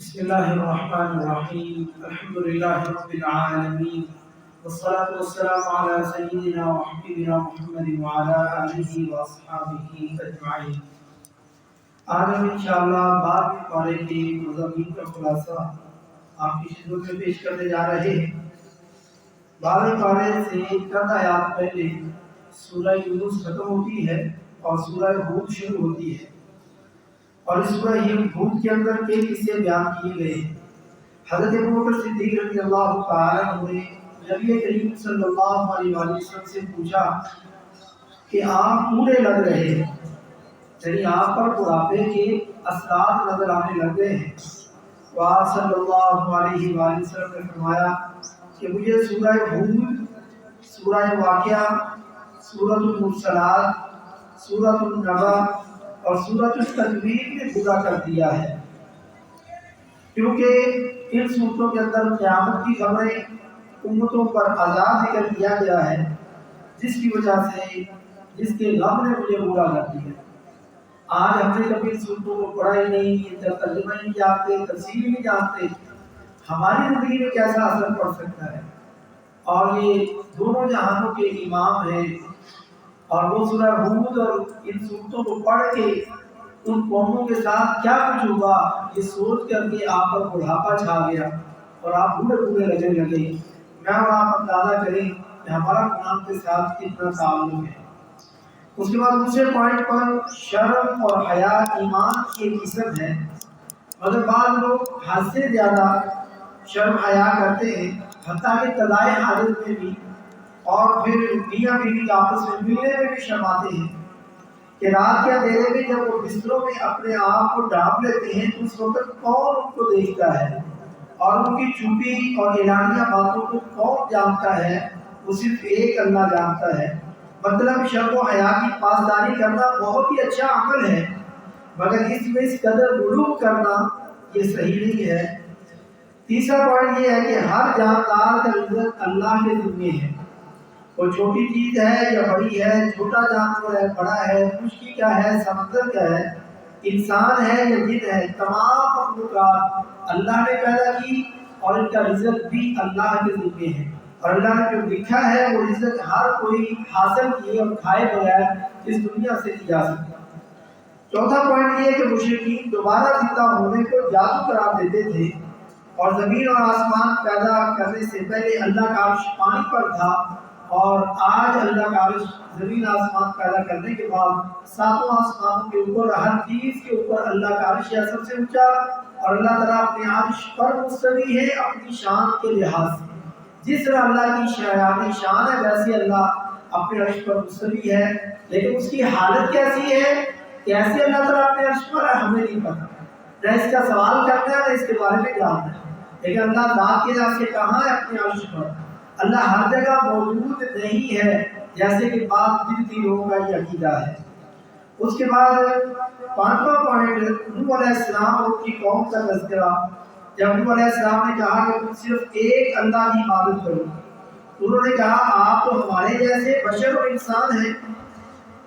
بسم الله الرحمن الرحيم الحمد لله رب العالمين والصلاة والسلام على سيدنا وحبيبنا محمد وعلى آله وأصحابه أجمعين۔ آج ہم انشاءاللہ 12ویں پارے کے مضامین کا خلاصہ آپ کی خدمت میں پیش کرنے جا رہے ہیں۔ 12ویں پارے سے چند آیات پہلے سورہ یونس ختم ہوتی ہے اور سورہ ہود شروع ہوتی ہے، اور اس سورہ ہود کے اندر کئی قصے بیان کیے گئے ہیں۔ حضرت ابوبکر صدیق رضی اللہ تعالیٰ عنہ نے نبی کریم صلی اللہ علیہ وسلم سے پوچھا کہ آپ بوڑھے لگ رہے ہیں، یعنی آپ پر بڑھاپے کے اثرات نظر آنے لگ گئے ہیں۔ آپ صلی اللہ علیہ وسلم نے فرمایا کہ مجھے سورہ ہود، سورہ واقعہ، سورۃ المرسلات، سورۃ النبأ اور سورۃ التکویر نے پورا کر دیا ہے، کیونکہ ان صورتوں کے اندر قیامت کی خبریں، امتوں پر عذاب ذکر کیا گیا ہے، جس کی وجہ سے جس کے غم نے مجھے برا کر دیا۔ آج ہم نے کبھی ان صورتوں کو پڑھا ہی نہیں، ان کا ترجمہ نہیں جانتے، تفسیر نہیں جانتے، ہماری زندگی میں کیسا اثر پڑ سکتا ہے۔ اور یہ دونوں جہانوں کے امام ہیں، اور وہ سورہ ہود اور ان صورتوں کو پڑھ کے ان قوموں کے ساتھ کیا کچھ ہوگا یہ سوچ کر کے آپ پر بڑھاپا چھا گیا اور آپ بوڑھے بوڑھے لگنے لگے۔ میں اور آپ اندازہ کریں کہ ہمارا قرآن کے ساتھ کتنا تعلق ہے۔ اس کے بعد دوسرے پوائنٹ پر شرم اور حیا ایمان کی ایک قسم ہے، مگر بعض لوگ حد سے زیادہ شرم حیا کرتے ہیں، حتیٰ کہ قضائے حاجت میں بھی اور پھر میاں بیوی آپس میں ملنے میں بھی شرماتے ہیں کہ رات کے اندھیرے میں جب وہ بستروں میں اپنے آپ کو ڈھانپ لیتے ہیں تو اس وقت کون ان کو دیکھتا ہے، اور ان کی چھپی اور اعلانیہ باتوں کو کون جانتا ہے؟ وہ صرف ایک اللہ جانتا ہے۔ مطلب شرم و حیا کی پاسداری کرنا بہت ہی اچھا عمل ہے، مگر اس میں اس قدر غلو کرنا یہ صحیح نہیں ہے۔ تیسرا پوائنٹ یہ ہے کہ ہر جاندار کا عزت اللہ کے ذمے ہے، وہ چھوٹی چیز ہے یا بڑی ہے، چھوٹا جانور ہے بڑا ہے، خشکی کیا ہے سمندر کیا ہے، انسان ہے یا جن ہے، تمام مخلوقات اللہ نے پیدا کی اور ان کا عزت بھی اللہ کے ذمے ہے، اور اللہ نے جو لکھا ہے وہ عزت ہر کوئی حاصل کیے اور کھائے بغیر اس دنیا سے نہیں جا سکتا۔ چوتھا پوائنٹ یہ ہے کہ مشرکین دوبارہ زندہ ہونے کو جادو قرار دیتے تھے، اور زمین اور آسمان پیدا کرنے سے پہلے اللہ کا عرش پانی پر تھا، اور آج اللہ کا عرش زمین آسمان پیدا کرنے کے بعد ساتوں آسمانوں کے اوپر ہر چیز کے اوپر اللہ کا عرش ہے سب سے اونچا، اور اللہ تعالیٰ اپنے عرش پر مستوی ہے اپنی شان کے لحاظ سے۔ جس طرح اللہ کی شان ہے ویسے اللہ اپنے عرش پر مستوی ہے، لیکن اس کی حالت کیسی ہے، کیسے اللہ تعالیٰ اپنے عرش پر ہے ہمیں نہیں پتا، نہ اس کا سوال کرنا ہے نہ اس کے بارے میں جاننا ہے، لیکن اللہ ذات کے ذات سے کہاں ہے اپنے عرش پر۔ اللہ ہر جگہ موجود نہیں ہے جیسے کہ بعض جنتی لوگوں کا یہ عقیدہ ہے۔ اس کے بعد پانچواں پوائنٹ نوح علیہ السلام اور ان کی قوم کا تذکرہ۔ جب نوح علیہ السلام نے کہا کہ تم صرف ایک اللہ کی عبادت کرو، انہوں نے کہا آپ تو ہمارے جیسے بشر اور انسان ہیں،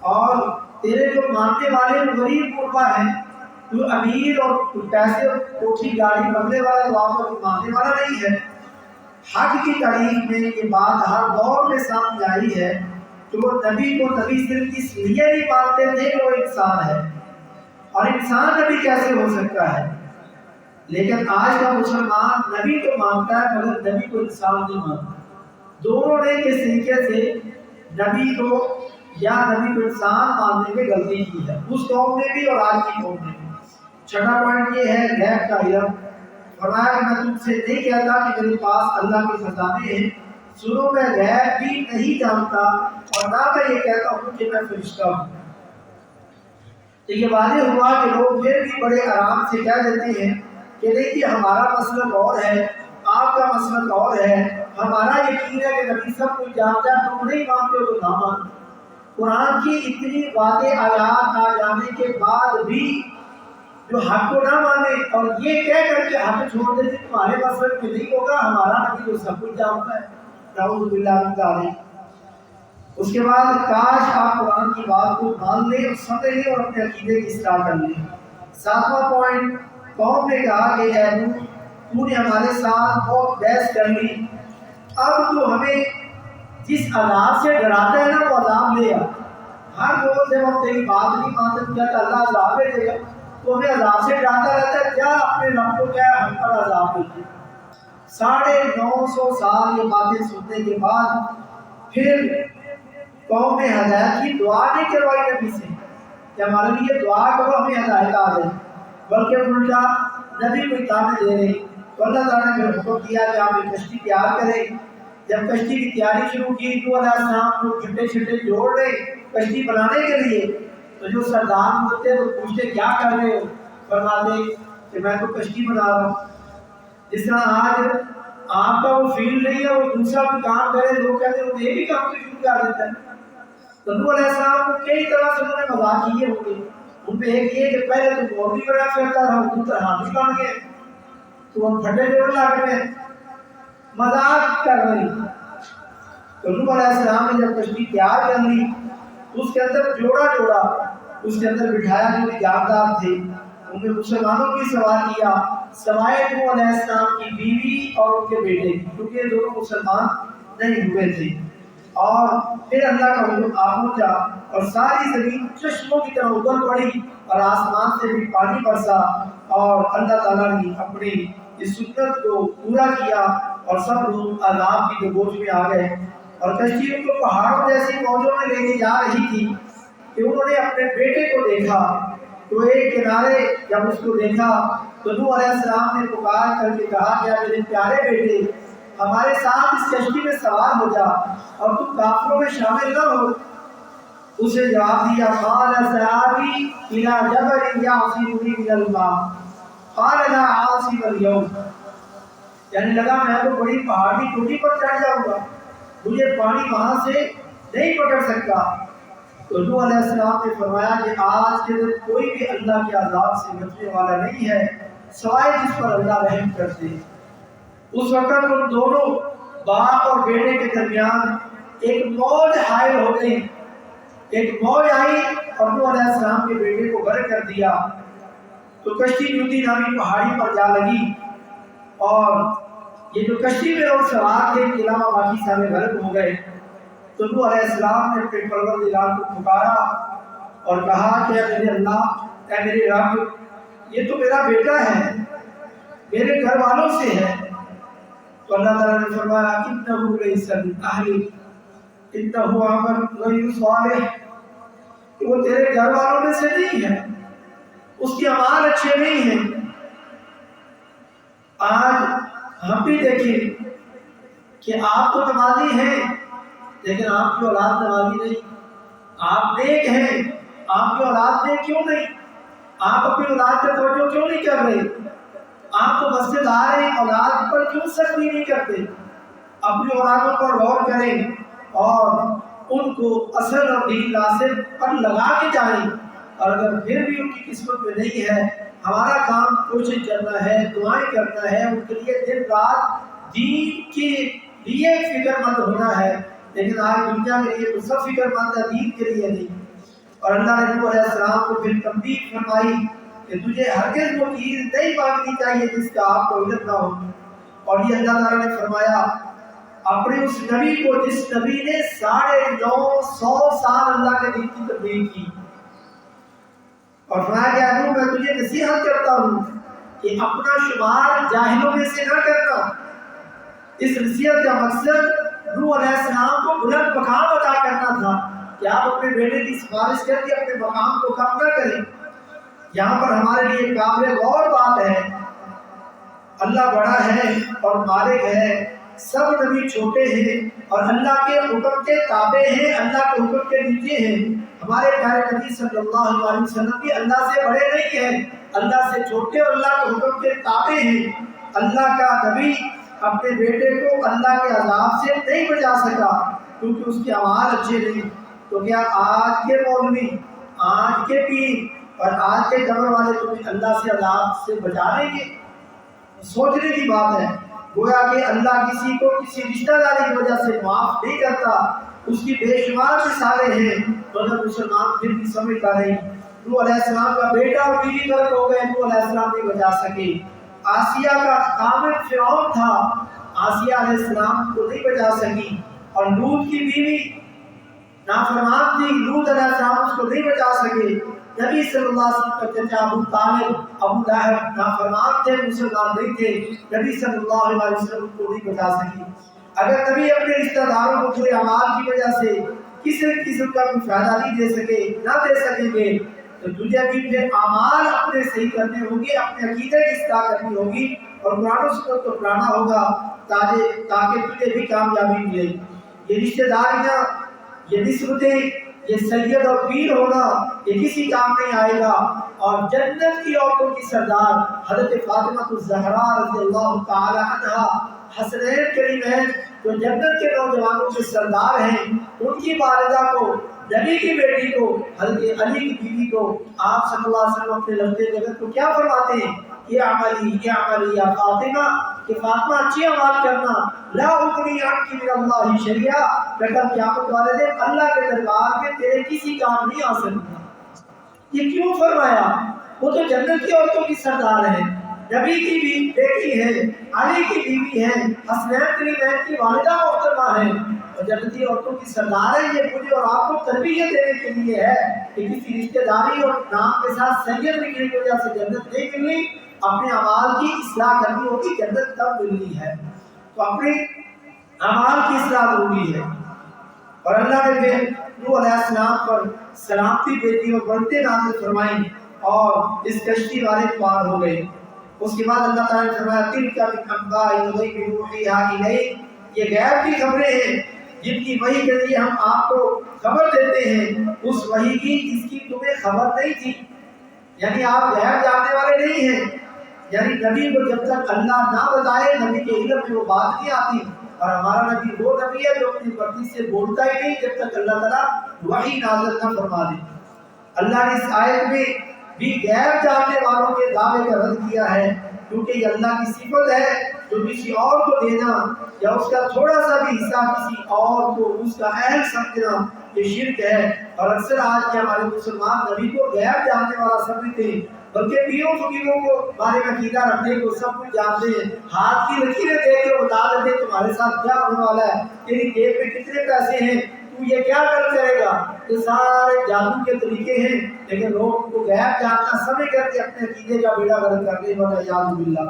اور تیرے جو ماننے والے غریب غربا ہیں، تو امیر اور پیسے اور کوٹھی گاڑی بنگلے والا تو آپ کو ماننے والا نہیں ہے۔ حق کی تاریخ میں یہ بات ہر دور میں سامنے آئی ہے کہ وہ نبی کو نبی صرف اس لیے نہیں مانتے تھے کہ وہ انسان ہے، اور انسان نبی کیسے ہو سکتا ہے، لیکن آج کا مسلمان نبی کو مانتا ہے مگر نبی کو انسان نہیں مانتا۔ دونوں نے کس طریقے سے نبی کو یا نبی کو انسان ماننے میں غلطی کی ہے، اس قوم نے بھی اور آج کی قوم نے بھی۔ چھٹا پوائنٹ یہ ہے غیب کا علم۔ فرمایا کہ میں تم سے نہیں کہتا کہ میرے پاس اللہ کے خزانے ہیں، سنو میں غیب بھی نہیں جانتا، اور نہ میں یہ کہتا ہوں کہ میں فرشتہ ہوں۔ تو یہ واضح ہوا کہ لوگ پھر بھی بڑے آرام سے کہہ دیتے ہیں کہ دیکھیے ہمارا مسلک اور ہے، آپ کا مسلک اور ہے، ہمارا یقین ہے کہ نبی سب کچھ جانتا ہے، تم نہیں مانتے ہو تو نہ مانو۔ قرآن کی اتنی واضح آیات آ جانے کے بعد بھی جو حق کو نہ مانے اور یہ کہہ کر کے حق چھوڑ دے تمہارے مسلک میں نہیں ہوگا، ہمارا نبی تو سب کچھ جانتا ہے، نعوذ باللہ من ذالک۔ اس کے بعد کاش آپ قرآن کی بات کو مان لیں اور سمجھ لیں اور اپنے عقیدے کی اصلاح کر لیں۔ ساتواں پوائنٹ قوم نے کہا کہ اے نوح تو نے ہمارے ساتھ بہت بحث کر لی، اب تو ہمیں جس عذاب سے ڈراتا ہے نا وہ عذاب لے آ۔ ہر روز جب ہم تیری بات نہیں مانتے کیا تو اللہ عذاب دے گا، تو ہمیں عذاب سے ڈراتا رہتا ہے، کیا اپنے رب کو کیا ہم پر عذاب دے۔ 950 سال یہ باتیں سننے کے بعد پھر قوم نے ہدایت کی دعا نہیں کروائی نبی سے کہ ہمارے لیے دعا کرو ہمیں ہدایت آ جائے، بلکہ الٹا نبی کو اطاعت دے رہے۔ تو اللہ تعالیٰ نے پھر حکم دیا کہ آپ ایک کشتی تیار کریں۔ جب کشتی کی تیاری شروع کی تو علیہ السلام کو چھٹے چھٹے جوڑ رہے کشتی بنانے کے لیے، تو جو سردار ہوتے تو پوچھتے کیا کر رہے ہو، فرماتے کہ میں تو کشتی بنا رہا ہوں۔ جس طرح آج آپ کا وہ فیلڈ نہیں ہے، وہ دوسرا بھی کام کرے، لوگ کہتے ہیں وہ یہ بھی کام تو شروع کر دیتا ہے۔ تو نوح علیہ السلام کو کئی طرح سے انہوں نے مذاق کیے ہوں گے، ان پہ ایک یہ کہ پہلے تو مولوی بنا کرتا تھا، وہ تو حامی بن گئے، تو ہم پھٹے جوڑ لگ گئے، مذاق کر رہی۔ تو نوح علیہ السلام نے جب کشتی تیار کر لی تو اس کے اندر جوڑا اس کے اندر بٹھایا جو بھی جاندار تھے، ان نے مسلمانوں کی سوار کیا، سوائے نوح علیہ السلام کی بیوی اور ان کے بیٹے کی، کیونکہ یہ دونوں مسلمان نہیں ہوئے تھے۔ اور پھر اللہ کا حکم آ پہنچا اور ساری زمین چشموں کی طرح ابل پڑی اور آسمان سے بھی پانی برسا، اور اللہ تعالیٰ نے اپنی اس سنت کو پورا کیا اور سب لوگ عذاب کی دبوچ میں آ گئے۔ اور کشتی ان کو پہاڑوں جیسی موجوں میں لے کے جا رہی تھی کہ انہوں نے اپنے بیٹے کو دیکھا، تو ایک کنارے جب اس کو دیکھا تو نوح علیہ السلام نے پکار کر کے کہا کہ میرے پیارے بیٹے ہمارے ساتھ اس کشتی میں سوار ہو جا اور تم کافروں میں شامل نہ ہو۔ اسے جواب دیا قال سآوی الی جبل یعصمنی من الماء قال لا عاصم اليوم، یعنی لگا میں تو بڑی پہاڑی چوٹی پر چڑھ جاؤں گا، مجھے پانی وہاں سے نہیں پکڑ سکتا۔ تو نوح علیہ السلام نے فرمایا کہ آج کے دن کوئی بھی اللہ کے عذاب سے بچنے والا نہیں ہے سوائے جس پر اللہ رحم کرتے۔ اس وقت ان دونوں باپ اور بیٹے کے درمیان ایک موج حائل ہو گئی، ایک موج آئی اور نوح علیہ السلام کے بیٹے کو غرق کر دیا۔ تو کشتی جوتی نامی پہاڑی پر جا لگی، اور یہ جو کشتی میں لوگ سوار تھے ان کے علاوہ باقی سارے غرق ہو گئے۔ تو نوح علیہ السلام نے اپنے پروردگار کو پکارا اور کہا کہ اے میرے اللہ، اے میرے رب، یہ تو میرا بیٹا ہے، میرے گھر والوں سے ہے۔ تو اللہ تعالیٰ نے فرمایا انہ لیس من اہلک انہ عمل غیر صالح، کہ وہ تیرے گھر والوں میں سے نہیں ہے، اس کے اعمال اچھے نہیں ہیں۔ آج ہم بھی دیکھیں کہ آپ تو نمازی ہیں لیکن آپ کی اولاد نمازی نہیں، آپ نیک ہیں، آپ کی اولاد نیک کیوں نہیں؟ آپ اپنی اولاد پر توجہ کیوں نہیں کر رہے؟ آپ تو مسجد آ رہے ہیں، اولاد پر کیوں سختی نہیں کرتے؟ اپنی اولادوں پر غور کریں اور ان کو اصل اور دین لازم پر لگا کے جائیں، اور اگر پھر بھی ان کی قسمت میں نہیں ہے، ہمارا کام کوشش کرنا ہے، دعائیں کرنا ہے، ان کے لیے دن رات دین کے لیے فکر مند ہونا ہے۔ لیکن آج دنیا کے لیے تو سب فکر مند ہے، دین کے لیے نہیں۔ اور اللہ نے نوح علیہ السلام کو پھر تنبیہ فرمائی کہ تجھے ہرگز وہ چیز نہیں مانگنی چاہیے جس کا آپ کو علم نہ ہو۔ اور یہ اللہ تعالیٰ نے فرمایا اپنے اس نبی کو جس نبی نے 950 سال اللہ کے دین کی تبلیغ کی، اور فرمایا کہ نوح میں تجھے نصیحت کرتا ہوں کہ اپنا شمار جاہلوں میں سے نہ کرنا۔ اس نصیحت کا مقصد نوح علیہ السلام کو بلند مقام عطا کرنا تھا کہ آپ اپنے بیٹے کی سفارش کر کے اپنے مقام کو کم نہ کریں۔ یہاں پر ہمارے لیے قابل غور بات ہے، اللہ بڑا ہے اور مالک ہے، سب نبی چھوٹے ہیں اور اللہ کے حکم کے تابع ہیں، اللہ کے حکم کے نیچے ہیں۔ ہمارے پیارے نبی صلی اللہ علیہ وسلم بھی اللہ سے بڑے نہیں ہیں، اللہ سے چھوٹے اور اللہ کے حکم کے تابع ہیں۔ اللہ کا نبی اپنے بیٹے کو اللہ کے عذاب سے نہیں بچا سکا کیونکہ اس کے اعمال اچھے نہیں۔ تو کیا آج کے مولوی، آج کے پیر اور آج کے قبر والے تمہیں اللہ سے عذاب سے بچا لیں گے؟ سوچنے کی بات ہے۔ گویا کہ اللہ کسی کو کسی رشتہ داری کی وجہ سے معاف نہیں کرتا، اس کی بے شمار مثالیں ہیں، مگر مسلمان پھر بھی سمجھتا نہیں۔ نوح علیہ السلام کا بیٹا اور بیوی غرق ہو گئے، نوح علیہ السلام نہیں بچا سکے۔ آسیہ کا خامد فرعون تھا، آسیہ علیہ السلام کو نہیں بچا سکی، اور لوط کی بیوی نافرمان تھی، لوط علیہ السلام اس کو نہیں بچا سکے۔ نبی صلی اللہ علیہ وسلم کا چچا ابو طالب، ابو لہب نافرمان تھے، مسلمان نہیں تھے، نبی صلی اللہ علیہ وسلم کو نہیں بچا سکی۔ اگر نبی اپنے رشتہ داروں کو برے اعمال کی وجہ سے کسی قسم کا کوئی فائدہ نہیں دے سکے، نہ دے سکیں گے، تو تجھے بھی پھر اعمال اپنے صحیح کرنے ہوں گے، اپنے عقیدے کی اصلاح کرنی ہوگی، اور قرآن و سنت کو پڑھانا ہوگا تاکہ تجھے بھی کامیابی ملے۔ یہ رشتہ داریاں، یہ نسبتیں، یہ سید اور پیر ہونا، یہ کسی کام نہیں آئے گا۔ اور جنت کی عورتوں کی سردار حضرت فاطمہ الزہرا رضی اللہ تعالی عنہا، حسنین کریمین جو جنت کے نوجوانوں کے سردار ہیں، ان کی والدہ کو، نبی کی بیٹی کو، حضرت علی کی بیوی کو آپ صلی اللہ علیہ وسلم اپنے لفظ جگت کو کیا فرماتے ہیں؟ یا عملی یا فاطمہ، کہ فاطمہ اچھی اعمال کرنا، لا اغنی عنک من اللہ شیئا، کل قیامت والے دن اللہ کے دربار میں تیرے کسی کام نہیں آ سکتا۔ یہ کیوں فرمایا؟ وہ تو جنت کی عورتوں کی سردار ہے، نبی کی بھی بیٹی ہے، علی کی بیوی ہے، حسنین کریمین کی والدہ محترمہ ہے، اور جنتی عورتوں کی سردار ہے۔ یہ مجھے اور آپ کو تربیت دینے کے لیے ہے کہ کسی رشتہ داری اور نام کے ساتھ سید لکھنے کی وجہ سے جنت نہیں ملنی، اپنے اعمال کی اصلاح کرنی ہوگی، جنت تب ملنی ہے۔ تو اپنے اعمال کی اصلاح ضروری ہے۔ اور اللہ نے پھر نوح علیہ السلام پر سلامتی بھیجی اور برکتیں نازل فرمائیں، اور اس کشتی والے پار ہو گئے۔ اس کے بعد اللہ تعالیٰ نے فرمایا تلک من انباء الغیب نوحیہا الیک، یہ غیب کی خبریں ہیں جن کی وحی کے ذریعے ہم آپ کو خبر دیتے ہیں، اس وحی کی جس کی تمہیں خبر نہیں تھی۔ یعنی آپ غیب جاننے والے نہیں ہیں، یعنی نبی کو جب تک اللہ نہ بتائے نبی کے علم میں وہ بات نہیں آتی، اور ہمارا نبی وہ نبی ہے جو اپنی مرضی سے بولتا ہی نہیں جب تک اللہ تعالیٰ وحی نازل نہ فرما دے۔ اللہ نے اس آیت میں بھی غیب جاننے والوں کے دعوے کا رد کیا ہے، کیونکہ یہ اللہ کی صفت ہے جو کسی اور کو دینا یا اس کا تھوڑا سا بھی حصہ کسی اور کو اس کا اہل سمجھنا یہ شرک ہے۔ اور اکثر آج کے ہمارے مسلمان نبی کو غیب جاننے والا سمجھتے ہیں، بلکہ پیروں فقیروں کو بارے میں عقیدہ رکھنے کو سب کچھ جانتے ہیں، ہاتھ کی لکیریں دیکھ کے بتا دیتے ہیں تمہارے ساتھ کیا ہونے والا ہے، تیری جیب میں کتنے پیسے ہیں، تو یہ کیا کر کرے گا۔ یہ سارے جادو کے طریقے ہیں، لیکن لوگ ان کو غیب جاننا سمجھ کر کے اپنے عقیدے کا بیڑا غرق کرنے والا یاد باللہ۔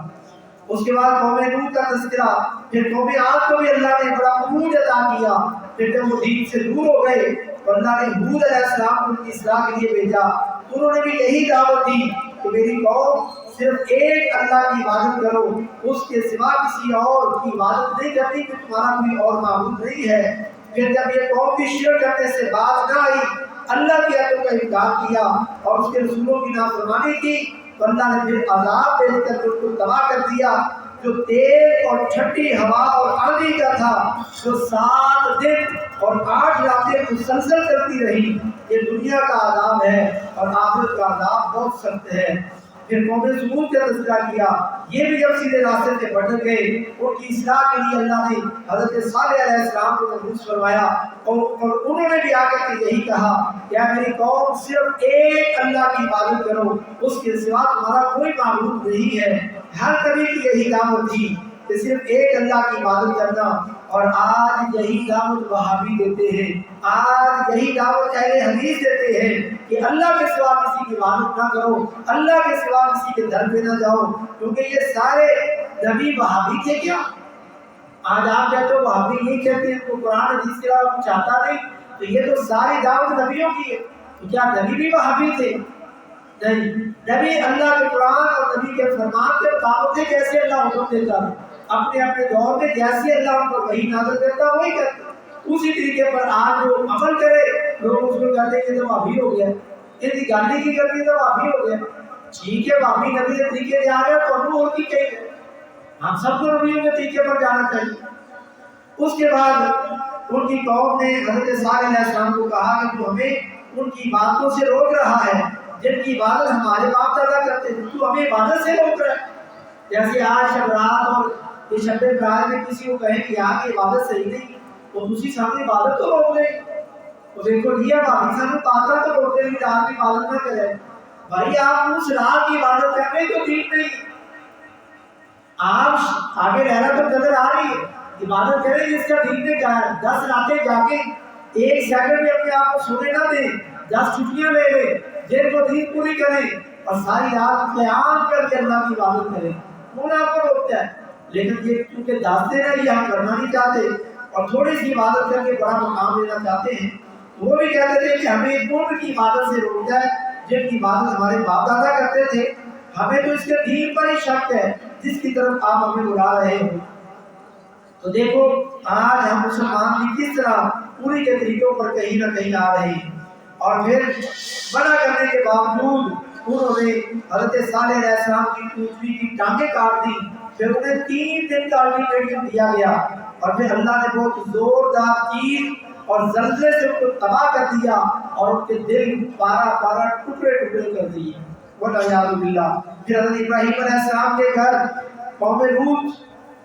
اس کے بعد قوم نوح کا تذکرہ، پھر قوم عاد کو بھی اللہ نے بڑا عروج عطا کیا۔ پھر جب وہ دین سے دور ہو گئے تو اللہ نے ہود علیہ السلام کو ان کی اصلاح کے لیے بھیجا، انہوں نے بھی یہی دعوت دی کہ میری قوم صرف ایک اللہ کی عبادت کرو، اس کے سوا کسی اور کی عبادت نہیں کرنی، کہ تمہارا کوئی اور معبود نہیں ہے۔ پھر جب یہ قوم بھی شرک کرنے سے باز نہ آئی، اللہ کی آیتوں کا انکار کیا اور اس کے رسولوں کی نافرمانی کی، تو اللہ نے پھر عذاب بھیج کر ان کو تباہ کر دیا، جو تیز اور ٹھنڈی ہوا اور آندھی کا تھا، جو 7 دن اور 8 راتیں مسلسل کرتی رہی۔ یہ دنیا کا عذاب ہے اور آخرت کا عذاب بہت سخت ہے۔ پھر قوم سمود کا تذکرہ کیا، یہ بھی جب سیدھے راستے سے بھٹک گئے، ان کی اصلاح کے لیے اللہ نے حضرت صالح علیہ السلام کو مبعوث فرمایا، اور انہوں نے بھی آ کر کے یہی کہا کہ میری قوم صرف ایک اللہ کی عبادت کرو، اس کے سوا تمہارا کوئی معبود نہیں ہے۔ ہر نبی کی یہی دعوت تھی کہ صرف ایک اللہ کی عبادت کرنا، اور آج یہی دعوت وہابی دیتے ہیں، آج یہی دعوت اہل حدیث دیتے ہیں کہ اللہ کے سوا کسی کی عبادت نہ کرو، اللہ کے سوا کسی کے در پہ نہ جاؤ، کیونکہ یہ سارے نبی وہابی تھے کیا؟ آج آپ کہتے ہو وہابی نہیں کہتے ہیں، تو قرآن حدیث کے علاوہ کچھ آتا نہیں، تو یہ تو ساری دعوت نبیوں کی ہے، تو کیا نبی بھی وہابی تھے؟ نہیں، نبی اللہ کے قرآن اور نبی کے فرمان کے مطابق تھے، جیسے اللہ حکم دیتا ہے، اپنے اپنے دور میں جیسے اللہ ان پر وحی نازل کرتا وہی کرتے، اسی طریقے پر آج جو عمل کرے لوگ اس کو کہتے ہیں کہ تو وہابی ہو گیا، ان کی گالی کی کرتی تو وہابی ہو گیا۔ ٹھیک ہے، وہابی نبی کے طریقے سے آ گیا تو ہم ہوتی کہیں، ہم سب کو نبیوں کے طریقے پر جانا چاہیے۔ اس کے بعد ان کی قوم نے حضرت صالح علیہ السلام کو کہا کہ تو ہمیں ان کی باتوں سے روک رہا ہے جن کی عبادت ہمارے باپ دادا کرتے تھے، تو ہمیں عبادت سے روک رہا ہے۔ جیسے آج شب رات اور یہ شب برات میں کسی کو کہیں کہ یہاں کی عبادت صحیح نہیں، تو دوسری سامنے عبادت تو روک لیں، تو دیکھو یہ بابی سامنے پاتا تو روکتے ہیں کہ آپ کی عبادت نہ کرے، بھائی آپ اس رات کی عبادت کر رہے تو دین نہیں، آپ آگے رہنا تو نظر آ رہی ہے، عبادت کریں جس کا دین نے کہا ہے۔ 10 راتیں جا کے ایک سیکنڈ میں اپنے آپ کو سونے نہ دیں، 10 چھٹیاں لے لیں، دن کو دین پوری کریں اور ساری رات قیام کر کے اللہ کی عبادت کریں، کون آپ کو روکتا ہے؟ لیکن یہ کیونکہ داستے ہیں یہ ہم کرنا نہیں چاہتے اور تھوڑی سی عبادت کر کے بڑا مقام لینا چاہتے ہیں، تو وہ بھی کہتے تھے کہ ہمیں پورن کی عبادت سے روک جائے جن کی عبادت ہمارے باپ دادا کرتے تھے، ہمیں تو اس کے دین پر ہی شک ہے جس کی طرف آپ ہمیں بلا رہے ہو۔ تو دیکھو آج ہم مسلمان بھی کس طرح پوری کے طریقوں پر کہیں نہ کہیں آ رہے ہیں، اور پھر منع کرنے کے باوجود انہوں نے حضرت صالح علیہ السلام کی پوچھوی کی ٹانگیں کاٹ دی، پھر انہیں 3 دن کا الٹیمیٹم دیا گیا اور پھر اللہ نے بہت زوردار چیز اور زلزلے سے ان کو تباہ کر دیا اور ان کے دل پارا پارا ٹکڑے ٹکڑے کر دیے، والعیاذ باللہ۔ پھر حضرت ابراہیم علیہ السلام کے گھر قوم لوط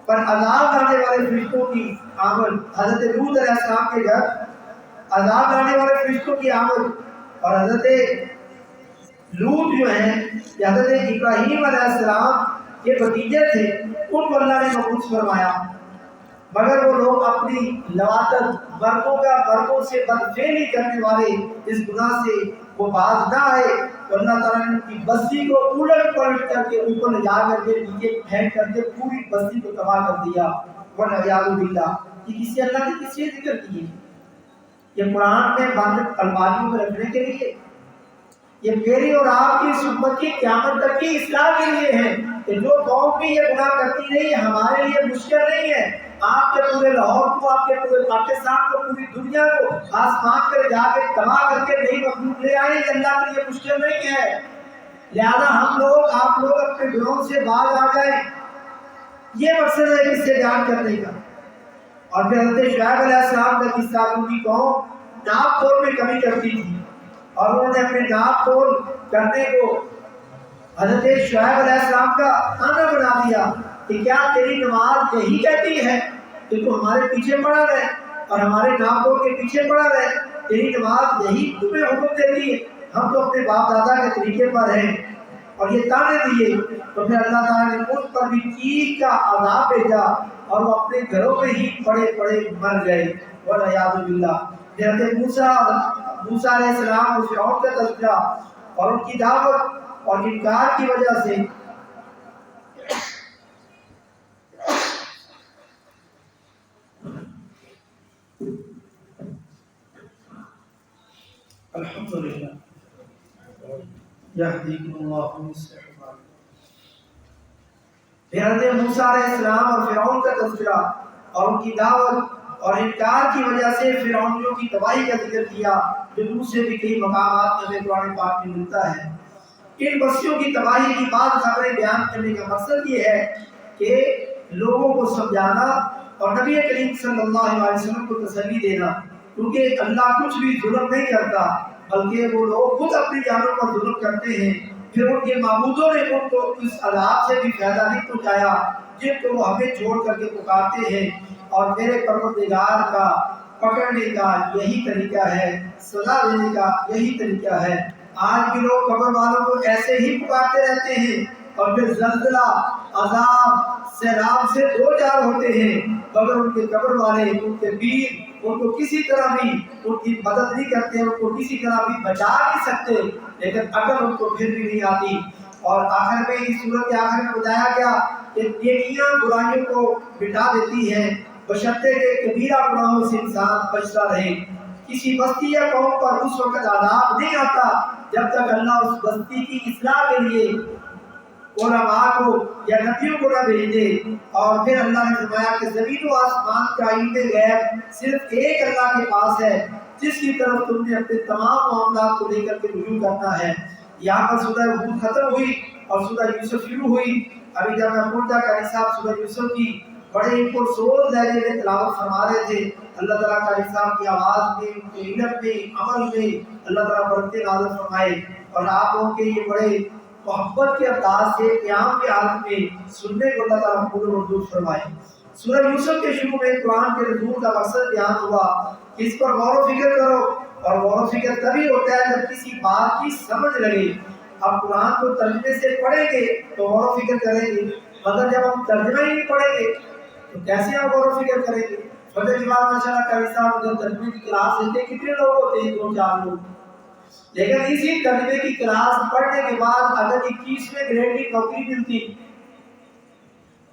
پر عذاب لانے والے فرشتوں کی آمد، حضرت لوط علیہ السلام کے گھر عذاب لانے والے فرشتوں کی آمد، اور حضرت لوط جو ہیں یا حضرت ابراہیم علیہ السلام کے بھتیجے تھے، ان کو اللہ نے مبعوث فرمایا، مگر وہ لوگ اپنی لواطت مردوں سے بدفعلی کرنے والے اس گناہ سے وہ باز نہ آئے، تو اللہ تعالیٰ نے ان کی بستی کو الٹ پلٹ کر کے اوپر لے جا کر کے نیچے پھینک کر کے پوری بستی کو تباہ کر دیا، والعیاذ باللہ۔ یہ کسی اللہ نے کس لیے ذکر کی ہے؟ یہ قرآن میں بند الماریوں میں رکھنے کے لیے، یہ میری اور آپ کی اس امت کی قیامت تک کی اصلاح کے لیے ہے کہ جو قوم بھی یہ گناہ کرتی رہی ہمارے لیے مشکل نہیں ہے، آپ کے پورے لاہور کو، آپ کے پورے پاکستان کو، پوری دنیا کو آسمان پر جا کے تباہ کر کے نئی مخلوق لے آئے، یہ اللہ کے لیے مشکل نہیں ہے۔ لہذا ہم لوگ آپ لوگ اپنے گناہوں سے باز آ جائیں، یہ مقصد ہے اس سے بیان کرنے کا۔ اور پھر حضرت شعیب علیہ السلام کا قصہ، ان کی قوم ناپ تول میں کمی کرتی تھی اور انہوں نے اپنے ناپ تول کرنے کو حضرت شعیب علیہ السلام کا تانا بنا دیا کہ کیا تیری نماز یہی کہتی ہے کہ تو ہمارے پیچھے پڑا رہے اور ہمارے ناپ تول کے پیچھے پڑا رہے، تیری نماز یہی تمہیں حکم دیتی ہے؟ ہم تو اپنے باپ دادا کے طریقے پر ہیں، اور یہ تانے دیے۔ تو پھر اللہ تعالیٰ نے ان پر بھی چیخ کا عذاب بھیجا اور وہ اپنے گھروں میں ہی پڑے پڑے مر گئے، والعیاذ باللہ۔ حضرت موسیٰ علیہ السلام اور فرعون کا تذکرہ اور ان کی دعوت اور انکار کی وجہ سے الحمدللہ یہدیکم اللہ ویصلح بالکم۔ حضرت موسیٰ علیہ السلام اور فرعون کا تذکرہ اور ان کی دعوت اور انکار کی وجہ سے فرعونیوں کی تباہی کا ذکر کیا، جو دوسرے بھی کئی مقامات میں ہمیں قرآن پاک میں ملتا ہے۔ ان بستیوں کی تباہی کی بعض خبریں بیان کرنے کا مقصد یہ ہے کہ لوگوں کو سمجھانا اور نبی کریم صلی اللہ علیہ وسلم کو تسلی دینا، کیونکہ اللہ کچھ بھی ظلم نہیں کرتا، بلکہ وہ لوگ خود اپنی جانوں پر ظلم کرتے ہیں۔ پھر ان کے معبودوں نے ان کو اس عذاب سے بھی فائدہ نہیں پہنچایا جن کو وہ ہمیں چھوڑ کر کے پکارتے ہیں، اور میرے پروردگار کا پکڑنے کا یہی طریقہ ہے، سزا دینے کا یہی طریقہ ہے۔ آج بھی لوگ قبر والوں کو ایسے ہی پکارتے رہتے ہیں اور پھر زلزلہ، عذاب، سیلاب سے دو چار ہوتے ہیں، مگر ان کے قبر والے، ان کے پیر ان کو کسی طرح بھی ان کی مدد نہیں کرتے، ان کو کسی طرح بھی بچا نہیں سکتے، لیکن عقل ان کو پھر بھی نہیں آتی۔ اور آخر میں اس سورت کے آخر میں بتایا گیا کہ نیکیاں برائیوں کو مٹا دیتی ہیں، بشرطے کے کبیرہ گناہوں سے انسان بچتا رہے۔ کسی بستی یا قوم پر اس وقت عذاب نہیں آتا جب تک اللہ اس بستی کی اصلاح کے لیے علماء کو یا نبیوں کو نہ بھیج دے۔ اور پھر اللہ نے فرمایا کہ زمین و آسمان کا علم غیب صرف ایک اللہ کے پاس ہے، جس کی طرف تم نے اپنے تمام معاملات کو لے کر کے رجوع کرنا ہے۔ یہاں پر سورہ ہود ختم ہوئی اور سورہ یوسف شروع ہوئی۔ ابھی جب میں پڑھتا قاری صاحب سورہ یوسف کی بڑے ہی پرسوز لہجے میں تلاوت فرما رہے تھے، اللہ تعالیٰ قاری صاحب کی آواز میں، ان کے علم میں، عمل میں اللہ تعالیٰ برکتیں نازل فرمائے، اور آپ لوگوں کے یہ بڑے محبت کے انداز سے قیام کے حالت میں سننے کو اللہ تعالیٰ قبول و منظور فرمائے۔ سورہ یوسف کے شروع میں قرآن کے نزول کا مقصد بیان ہوا کہ اس پر غور و فکر کرو، اور غور و فکر تبھی ہوتا ہے جب کسی بات کی سمجھ لگے۔ اب قرآن کو ترجمے سے پڑھیں گے تو غور و فکر کریں گے، مگر جب ہم ترجمہ ہی نہیں پڑھیں گے تو کیسے ہم غور و فکر کریں گے؟ فجر کے بعد ماشاء اللہ قاری صاحب جب ترجمے کی کلاس لیتے ہیں کتنے لوگ ہوتے ہیں؟ 2-4 لوگ، لیکن اسی ترجمے کی کلاس پڑھنے کے بعد اگر 21ویں گریڈ کی نوکری ملتی،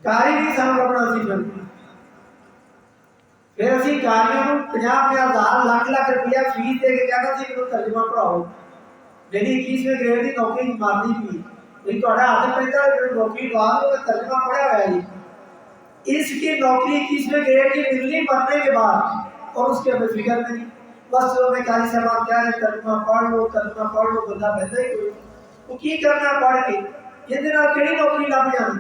قاری نہیں سامنے اپنا نصیب ملتی، پھر اسی قاریوں کو 50,000 لاکھ روپیہ فیس دے کے کہنا سی کہ ترجمہ پڑھاؤ، میری 21ویں گریڈ کی نوکری مارنی تھی، کوئی تھوڑا ہاتھ پڑتا ہے نوکری بعد میں ترجمہ پڑھا ہوا ہے، اس کی نوکری 21ویں گریڈ کی ملنی مرنے کے بعد اور اس کے اندر فکر نہیں، بس میں قاری صاحب کیا ہے ترجمہ پڑھ لو بندہ بہتا ہی کوئی وہ کی کرنا پڑھ کے یہ دن آپ کہڑی نوکری لگ جانی۔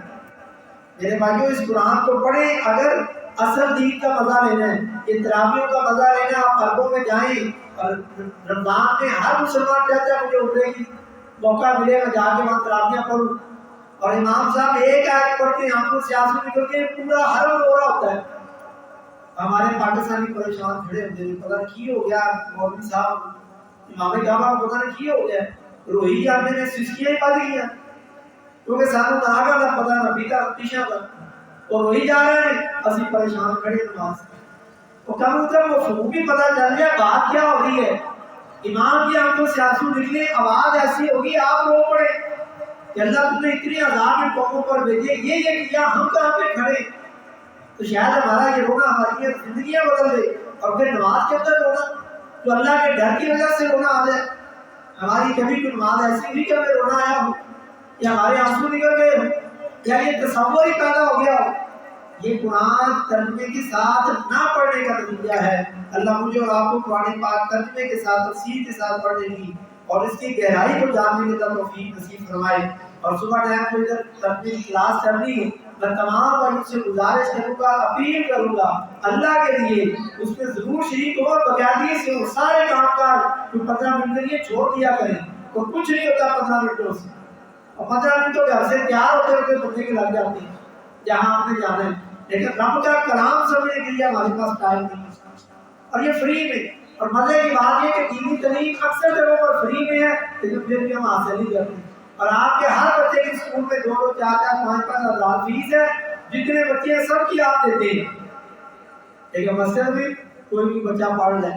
میرے بھائیوں اس قرآن کو پڑھیں، اگر اصل دین کا مزہ لینا ہے، یہ تراویحوں کا مزہ لینا ہے، آپ عربوں میں جائیں اور رمضان میں ہر مسلمان چاہتا ہے مجھے عمرے کی موقع ملے میں جا کے وہاں تراویحیں پڑھوں، اور امام صاحب ایک آیت پڑھتے ہیں ہم کو سیاست میں کرتے ہیں پورا حرم رو رہا ہوتا ہے، ہمارے پاکستانی پریشان کھڑے ہوتے ہیں پتہ نہیں کی ہو گیا مولوی صاحب امام جامع پتہ نہیں کی ہو گیا روئی جانے میں سسکیاں ہی پڑ گئی ہیں کیونکہ سانو نہ آگا نہ پتہ نہ پیتا پیچھا کا اور روئی جا رہے ہیں اسی پریشان کھڑے نماز وہ کم اتر وہ فہم بھی پتہ چل گیا بات کیا ہو رہی ہے، امام کی ہم کو سیاسو نکلے آواز ایسی ہوگی آپ رو پڑے کہ اللہ تم نے اتنی عذاب ان قوموں پر بھیجے یہ کیا ہم کہاں پہ کھڑے، تو شاید ہمارا یہ رونا ہماری زندگیاں بدل دے اور پھر نماز کے اندر رونا تو اللہ کے ڈر کی وجہ سے رونا آ جائے، ہماری کبھی کوئی نماز ایسی نہیں کہ ہمیں رونا آیا ہو یا ہمارے آنسو نکل گئے ہو یا یہ تصور ہی پیدا ہو گیا ہو، یہ قرآن ترجمے کے ساتھ نہ پڑھنے کا نتیجہ ہے۔ اللہ مجھے اور آپ کو قرآن پاک ترجمے کے ساتھ تفسیر کے ساتھ پڑھنے کی اور اس کی گہرائی کو جاننے کی توفیق نصیب فرمائے، اور صبح ٹائم کو ادھر ترجمے کی کلاس چل رہی ہے میں تمام بھائیوں سے گزارش کروں گا اپیل کروں گا اللہ کے لیے اس میں ضرور شریک ہو اور باقاعدگی سے ہو، سارے کام کاج جو 15 منٹ کے لیے چھوڑ دیا کریں تو کچھ نہیں ہوتا 15 منٹوں سے، اور 15 منٹوں گھر سے تیار ہوتے ہوتے بندے کے لگ جاتے ہیں جہاں آپ نے جانا ہے، لیکن رب کا کلام سمجھنے کے لیے ہمارے پاس ٹائم نہیں اور یہ فری میں، اور مزے کی بات یہ کہ دینی تعلیم اکثر جگہوں پر فری میں ہے لیکن پھر بھی ہم حاصل نہیں کرتے، اور آپ کے ہر بچے کے اسکول میں 2-2 4-4 5-5 ہزار فیس ہے، جتنے بچے ہیں سب کی آپ دیتے ہیں، لیکن مسجد میں کوئی بھی بچہ پڑھ لے،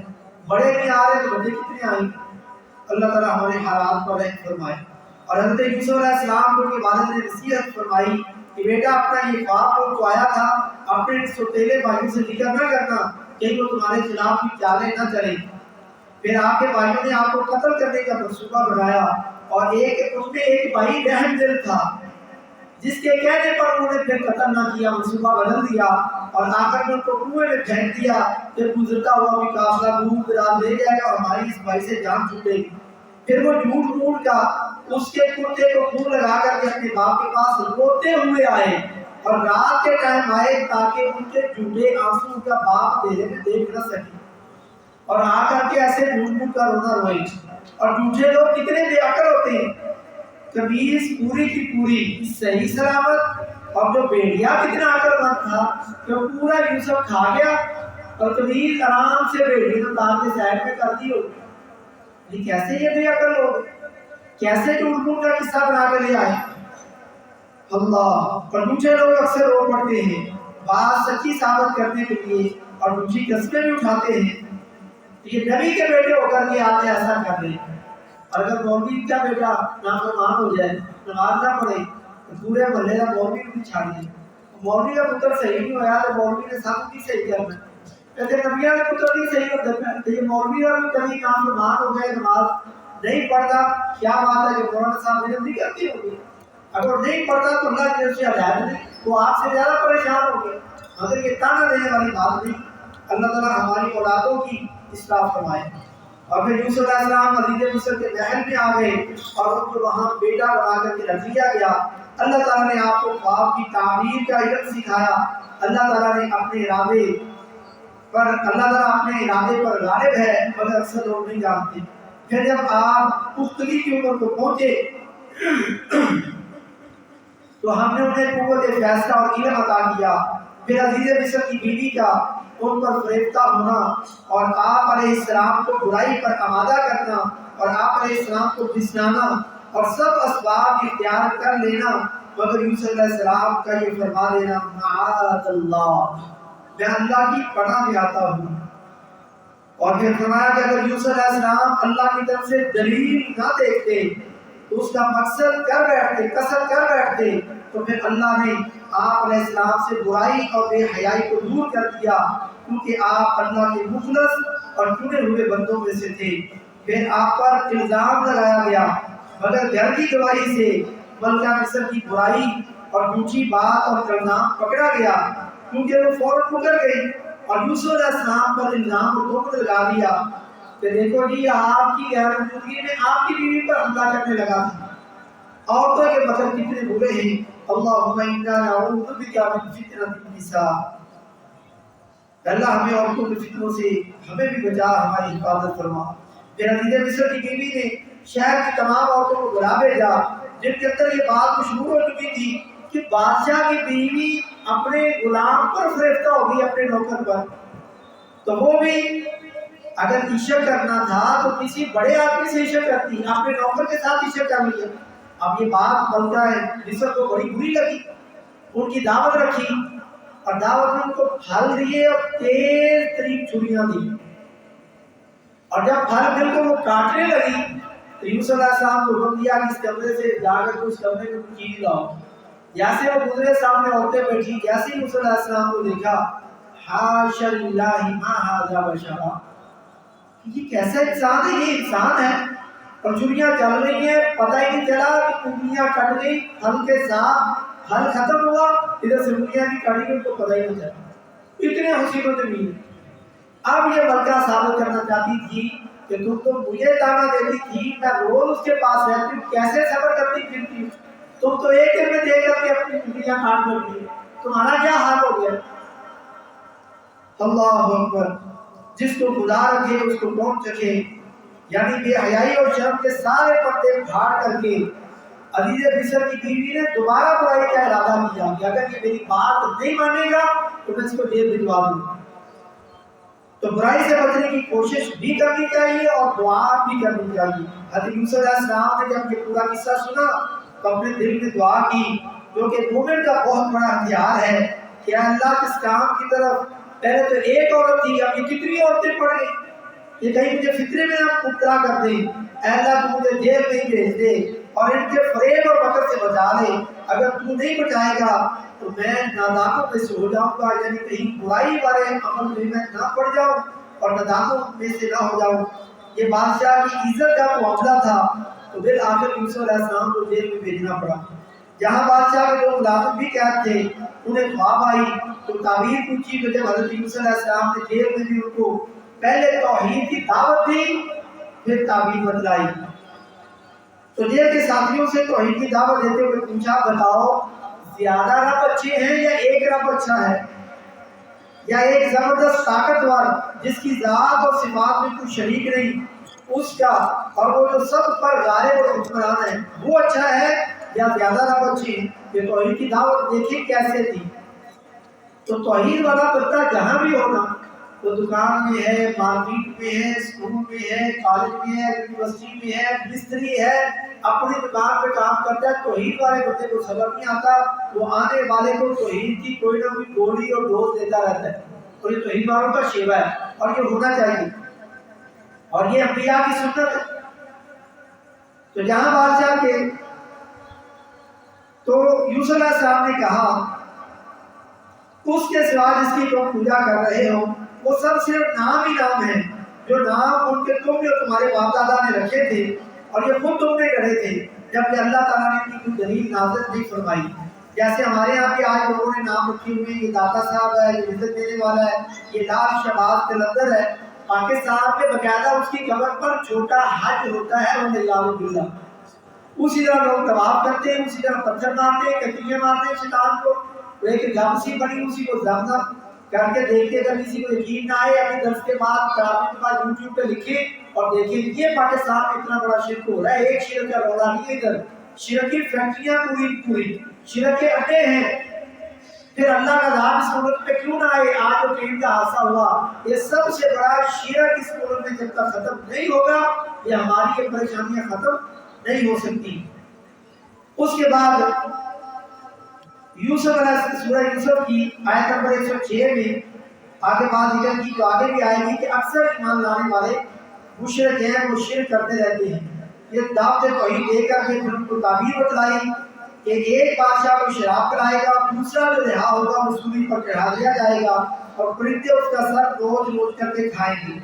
بڑے نہیں آ رہے تو بچے کتنے آئیں گے؟ اللہ تعالیٰ ہمارے حالات پر رحم فرمائے۔ اور حضرت یوسف علیہ السلام کو ان کے والد نے نصیحت فرمائی کہ بیٹا اپنا یہ خواب کو آیا تھا اپنے سوتیلے بھائیوں سے ذکر نہ کرنا کہیں وہ تمہارے خلاف کی چالیں نہ چلیں، پھر آپ کے بھائیوں نے آپ کو قتل کرنے کا منصوبہ بنایا اور اس میں ایک بھائی رحم دل تھا جس کے کہنے پر انہوں نے پھر قتل نہ کیا، منصوبہ بدل دیا اور آخر میں ان کو کنویں میں پھینک دیا، پھر گزرتا ہوا بھی قافلہ دور دراز لے جائے گا اور ہماری اس بھائی سے جان چھوٹے گی، پھر وہ جھوٹ موٹ کا اس کے کتے کو خون لگا کر کے اپنے باپ کے پاس روتے ہوئے آئے اور رات کے ٹائم آئے تاکہ ان کے جھوٹے آنسو ان کا باپ اندھیرے میں دیکھ نہ سکے، اور آ کر کے ایسے جھوٹ موٹ کا رونا روئے، اور جھوٹے لوگ کتنے بے عقل ہوتے ہیں، قمیص پوری کی پوری صحیح سلامت، اور جو بیڑیا کتنا عقل مند تھا کہ پورا یوسف کھا گیا اور قمیص آرام سے بیڑی نے اتار کے سائڈ میں کر دی ہو، یہ کیسے یہ بے عقل لوگ کیسے جھوٹ موٹ کا قصہ بنا کے لے آئے اللہ، اور جھوٹے لوگ اکثر رو پڑتے ہیں بات سچی ثابت کرنے کے لیے اور جھوٹی قسمیں بھی اٹھاتے ہیں، یہ نبی کے بیٹے ہو کر کے آتے ایسا کر رہے ہیں، اور اگر مولوی کا بیٹا نافرمان ہو جائے نماز نہ پڑھے تو پورے محلے کا مولوی بھی چھاڑ دے، مولوی کا پتر صحیح نہیں ہوا تو مولوی نے سب کی صحیح کرنا، کہتے نبیوں کے پتر نہیں صحیح ہوتا تو یہ مولوی کا بھی کبھی نافرمان ہو گئے نماز نہیں پڑھتا، کیا بات ہے کہ مولانا صاحب محنت نہیں کرتی ہوگی، اگر نہیں پڑھتا تو اللہ کی طرف سے ہدایت نہیں، وہ آپ سے زیادہ پریشان ہو گئے، مگر یہ تانا دینے والی بات نہیں، اللہ تعالیٰ ہماری اولادوں کی اصلاح فرمائے۔ اور پھر یوسف علیہ السلام عزیز مصر کے محل میں آ گئے اور ان کو وہاں بیٹا بنا کر کے رکھ لیا گیا، اللہ تعالیٰ نے آپ کو خواب کی تعبیر کا علم سکھایا، اللہ تعالیٰ نے اپنے ارادے پر غالب ہے مگر اکثر لوگ نہیں جانتے۔ پھر جب آپ پختگی کی عمر کو پہنچے تو ہم نے انہیں قوت فیصلہ اور علم عطا کیا، پھر عزیز مصر کی بیوی کا ان پر فریفتہ ہونا اور آپ علیہ السلام کو برائی پر آمادہ کرنا اور آپ علیہ السلام کو پھسلانا اور سب اسباب اختیار کر لینا، مگر یوسف علیہ السلام کا یہ فرما دینا معاذ اللہ، میں اللہ کی پناہ میں آتا ہوں۔ اور پھر فرمایا کہ اگر یوسف علیہ السلام اللہ کی طرف سے دلیل نہ دیکھتے تو اس کا مقصد کر بیٹھتے، قصد کر بیٹھتے، تو پھر اللہ نے آپ علیہ السلام سے برائی اور بے حیائی کو دور کر دیا، کیونکہ آپ اللہ کے مخلص اور چنے ہوئے بندوں میں سے تھے۔ پھر آپ پر الزام لگایا گیا، مگر گھر کی گواہی سے ملکہ مصر کی برائی اور جھوٹی بات اور الزام پکڑا گیا، کیونکہ وہ فوراً مکر گئی اور یوسف علیہ السلام پر الزام کو تہمت لگا دیا کہ دیکھو جی آپ کی غیر موجودگی میں آپ کی بیوی پر حملہ کرنے لگا تھا۔ عورتوں کے مطلب کتنے برے ہیں، اللہم انا نعوذ بک من فتنۃ النساء، اللہ ہمیں عورتوں کے فتنوں سے ہمیں بھی بچا، ہماری حفاظت فرما۔ پھر عزیز مصر کی بیوی نے شہر کی تمام عورتوں کو بلا بھیجا جن کے اندر یہ بات مشہور ہو چکی تھی کہ بادشاہ کی بیوی اپنے غلام پر فریفتہ ہوگی، اپنے نوکر پر، تو وہ بھی اگر عشق کرنا تھا تو کسی بڑے آدمی سے عشق کرتی، اپنے نوکر کے ساتھ عشق کر لیا۔ اب یہ بات ملکہ مصر کو بڑی بری لگی، ان کی دعوت رکھی اور دعوت میں ان کو پھل دیے اور تیز ترین چھریاں دی، اور جب پھل مل کو وہ کاٹنے لگی تو یوسف علیہ السلام کو حکم دیا کہ اس کمرے سے جا کر اس کمرے میں کچھ چیز لاؤ۔ جیسے وہ گزرے سامنے عورتیں بیٹھی، جیسے ہی یوسف علیہ السلام کو دیکھا، حاش للہ ما ھذا بشرا، یہ کیسا انسان ہے، یہ انسان ہے، اور چھریاں چل رہی ہیں، پتہ ہی نہیں چلا کہ انگلیاں کٹ گئی پھل کے ساتھ، پھل ختم ہوا، ادھر سے انگلیاں بھی کٹ گئی، ان کو پتہ ہی نہیں چلا، اتنے حسین و جمیل۔ اب یہ ملکہ ثابت کرنا چاہتی تھی کہ تم تو مجھے تانا دیتی تھی، میں روز اس کے پاس رہتی ہوں، کیسے صبر کرتی پھرتی، تم تو ایک دن میں دیکھ کر کے اپنی انگلیاں کاٹ لیتی، تمہارا کیا حال ہو گیا؟ اللہ اکبر، جس کو خدا رکھے اس کو کون چکھے، یعنی بے حیائی اور شرم کے سارے پردے پھاڑ کر کے عزیز مصر کی بیوی نے دوبارہ برائی کا ارادہ کیا کہ اگر یہ میری بات نہیں مانے گا تو میں اس کو جیل بھجوا دوں۔ تو برائی سے بچنے کی کوشش بھی کرنی چاہیے اور دعا بھی کرنی چاہیے۔ حضرت یوسف علیہ السلام نے جب یہ پورا قصہ سنا تو اپنے دل میں دعا کی، جو کہ مومن کا بہت بڑا ہتھیار ہے کہ اللہ اس کام کی طرف، پہلے تو ایک عورت تھی، اب یہ کتنی عورتیں پڑ گئی، یہ کہیں مجھے فطرے میں آپ مبتلا کر دیں، اے اللہ تو مجھے جیل نہیں بھیج دے اور ان کے فریب اور مکر سے بچا لے، اگر تو نہیں بچائے گا تو میں نادانوں میں سے ہو جاؤں گا، یعنی کہیں برائی والے عمل میں میں نہ پڑ جاؤں اور نادانوں میں سے نہ ہو جاؤں۔ یہ بادشاہ کی عزت کا معاملہ تھا، تو بالآخر یوسف علیہ السلام کو جیل میں بھیجنا پڑا۔ جہاں بادشاہ کے لوگ ملازم بھی قید تھے، انہیں خواب آئی تو تعبیر پوچھی، تو جب حضرت یوسف علیہ السلام نے جیل میں بھی ان کو پہلے توحید کی دعوت دی، پھر تعبیر بتلائی، تو جیل کے ساتھیوں سے توحید کی دعوت دیتے ہوئے پوچھا بتاؤ زیادہ رب اچھے ہیں یا ایک رب اچھا ہے، یا ایک زبردست طاقتور جس کی ذات اور صفات میں کوئی شریک نہیں اس کا، اور وہ جو سب پر غالب اور حکمران ہے وہ اچھا ہے، یا زیادہ رب اچھے ہیں؟ یہ توحید کی دعوت دیکھیں کیسے تھی۔ تو توحید والا بندہ جہاں بھی ہوگا، وہ دکان میں ہے، مارکیٹ میں ہے، اسکول میں ہے، کالج میں ہے، یونیورسٹی میں ہے، مستری ہے، اپنی دکان پہ کام کرتا ہے، توحید والے بندے کو سبق نہیں آتا، وہ آنے والے کو توحید کی کوئی نہ کوئی گولی اور ڈوز دیتا رہتا ہے، اور یہ توحید والوں کا شیوا ہے اور یہ ہونا چاہیے، اور یہ انبیاء کی سنت ہے۔ تو جہاں بادشاہ کے تو یوسف علیہ السلام نے کہا اس کے سوا جس کی تم پوجا کر رہے ہو وہ سب صرف نام ہی نام ہے، جو نام ان کے تم نے تمہارے باپ دادا نے رکھے تھے اور یہ خود تم نے گڑھے تھے، جبکہ اللہ تعالیٰ نے ان کی کوئی دلیل نازل نہیں فرمائی۔ جیسے ہمارے یہاں بھی آج لوگوں نے نام رکھے ہوئے ہیں، یہ داتا صاحب ہے، یہ عزت دینے والا ہے، یہ لال شہباز قلندر ہے، پاکستان میں باقاعدہ اس کی قبر پر چھوٹا حج ہوتا ہے، وہ اللہ باللہ، اسی طرح لوگ طواف کرتے ہیں، اسی طرح پتھر مارتے ہیں، کتریاں مارتے ہیں شیطان کو، ایک گم سی بڑی اسی کو زمزم کر کے دیکھتے، اگر کسی کو یقین نہ آئے اپنے درس کے بعد کے بعد یوٹیوب پہ لکھیں اور دیکھیں یہ پاکستان میں اتنا بڑا شرک ہو رہا ہے، ایک شرک کا رولا نہیں ہے، ادھر شرک کی فیکٹریاں پوری شرک کے اڈے ہیں۔ پھر اللہ کا عذاب اس ملک پہ کیوں نہ آئے؟ آج جو ٹرین کا حادثہ ہوا، یہ سب سے بڑا شرک اس ملک میں جب تک ختم نہیں ہوگا، یہ ہماری یہ پریشانیاں ختم نہیں ہو سکتی۔ اس کے بعد یوسف علیہ سورہ یوسف کی آیت نمبر 106 میں آگے بات ذکر کی تو آگے بھی آئے گی کہ اکثر ایمان لانے والے مشرک ہیں، وہ شرک کرتے رہتے ہیں۔ یہ دعوت توحید دے کر کے پھر ان کو تعبیر بتلائی کہ ایک بادشاہ کو شراب پلائے گا، دوسرا جو رہا ہوگا وہ سولی پر چڑھا دیا جائے گا اور پرندے اس کا سر روز روز کر کے کھائیں گے۔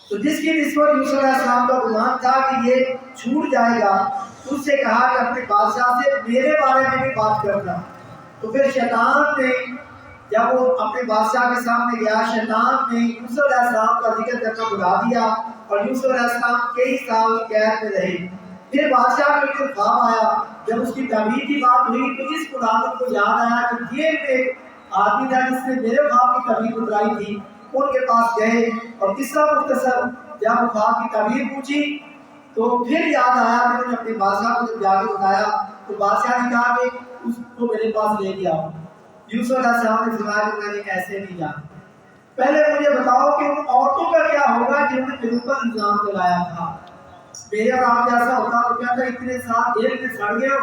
تو جس کی نسبت یوسف علیہ السلام کا گمان تھا کہ یہ چھوٹ جائے گا، اس سے کہا کہ اپنے بادشاہ سے میرے بارے میں بھی بات کرنا۔ تو پھر شیطان نے جب وہ اپنے بادشاہ کے سامنے گیا، شیطان نے یوسف علیہ السلام کا ذکر کرنا بلا دیا اور یوسف علیہ السلام کئی سال قید میں رہے۔ پھر بادشاہ کو ایک خواب آیا، جب اس کی تعبیر کی بات ہوئی تو اس ملازم کو یاد آیا کہ یہ ایک آدمی تھا جس نے میرے خواب کی تعبیر بتلائی تھی۔ ان کے پاس گئے اور قصہ مختصر جب خواب کی تعبیر پوچھی تو پھر یاد آیا کہ انہوں نے اپنے بادشاہ کو جب جا کے بتایا تو بادشاہ نے کہا کہ اس کو میرے پاس لے کے آؤ۔ یوسف علیہ السلام نے فرمایا کہ میں نے ایسے نہیں جانا، پہلے مجھے بتاؤ کہ ان عورتوں کا کیا ہوگا جنہوں نے میرے اوپر الزام لگایا تھا۔ میرے اور آپ جیسا ہوتا تو کیا تھا، اتنے سال جیل میں سڑ گیا،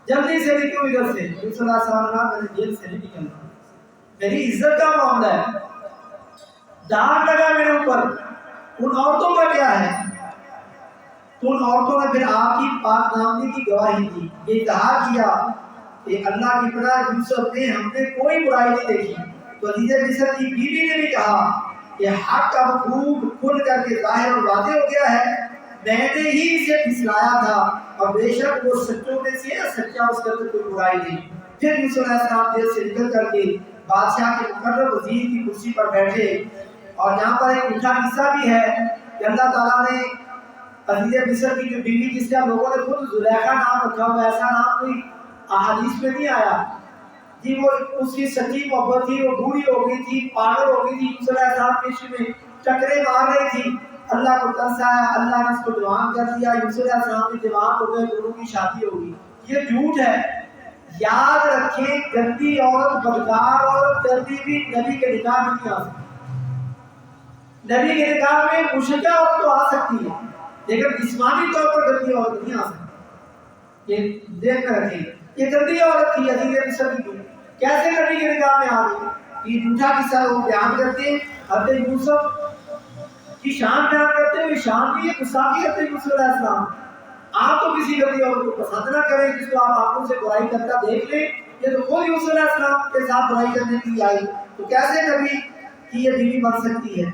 جلدی سے نکلو ادھر سے۔ یوسف علیہ السلام نے کہا میں نے جیل سے نہیں نکلنا، میری عزت کا معاملہ ہے، داغ لگا میرے اوپر، ان عورتوں کا کیا ہے؟ تو ان عورتوں نے پھر آپ کی پاک دامنی کی گواہی دی، یہ اظہار کیا کہ اللہ کی طرح یوسف نے ہم نے کوئی برائی نہیں دیکھی۔ تو عزیز مصر کی بیوی نے بھی کہا کہ حق کا خوب کھل کر کے ظاہر اور واضح ہو گیا ہے، میں نے ہی اسے پھسلایا تھا اور بے شک وہ سچوں میں سے سچا، اس کے اندر کوئی برائی نہیں۔ پھر یوسف علیہ السلام جیل سے نکل کر کے بادشاہ کے مقرر وزیر کی کرسی پر بیٹھے۔ اور یہاں پر ایک میٹھا قصہ بھی ہے کہ اللہ تعالیٰ نے عزیز مصر کی جو بیوی جس کا لوگوں نے خود زلیخا نام رکھا ہوا، ایسا نام کوئی احادیث میں نہیں آیا جی، وہ اس کی سچی محبت تھی، وہ بوڑھی ہو گئی تھی، پاگل ہو گئی تھی، یوسف علیہ السلام کے عشق میں ٹکرے مار رہی تھی، اللہ کو ترسایا، اللہ نے اس کو جوان کر دیا، یوسف علیہ السلام بھی جوان ہو گئے، دونوں کی شادی ہو گئی۔ یہ جھوٹ ہے، یاد رکھیں گندی عورت، بدکار عورت کبھی بھی نبی کے نکاح میں نہیں آ سکتی۔ نبی کے نکاح میں مشرکہ عورت تو آ سکتی ہے لیکن جسمانی طور پر گندی عورت نہیں آ سکتی۔ یہ دیکھ کر رکھیں، یہ گندی عورت تھی عزیز مصر کی، کیسے نبی کے نکاح میں آ گئی؟ یہ جھوٹا قصہ وہ بیان کرتے ہیں، حضرت یوسف کی شان بیان کرتے ہوئے شان بھی ہے، گستاخی کرتے ہیں یوسف علیہ السلام۔ آپ تو کسی گندی عورت کو پسند نہ کریں جس کو آپ آنکھوں سے برائی کرتا دیکھ لیں، یہ تو خود یوسف علیہ السلام کے ساتھ برائی کرنے کے لیے آئی، تو کیسے نبی کی یہ بیوی بن سکتی ہے؟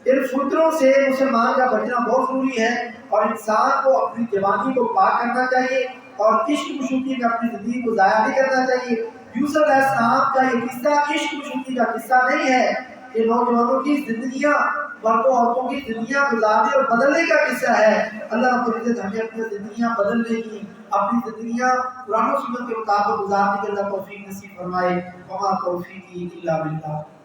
ان فطروں سے مسلمان کا بچنا بہت ضروری ہے اور انسان کو اپنی جوانی کو پاک کرنا چاہیے اور عشق مشوقی میں اپنی زندگی کو ضائع نہیں کرنا چاہیے۔ یوسف علیہ السلام کا یہ قصہ عشق مشوقی کا قصہ نہیں ہے، یہ نوجوانوں کی زندگیاں، مردوں عورتوں کی زندگیاں گزارنے اور بدلنے کا قصہ ہے۔ اللہ رب العزت ہمیں اپنی زندگیاں بدلنے کی، اپنی زندگیاں قرآن و سنت کے مطابق گزارنے کی اللہ توفیق نصیب فرمائے۔ وما توفیقی الا باللہ۔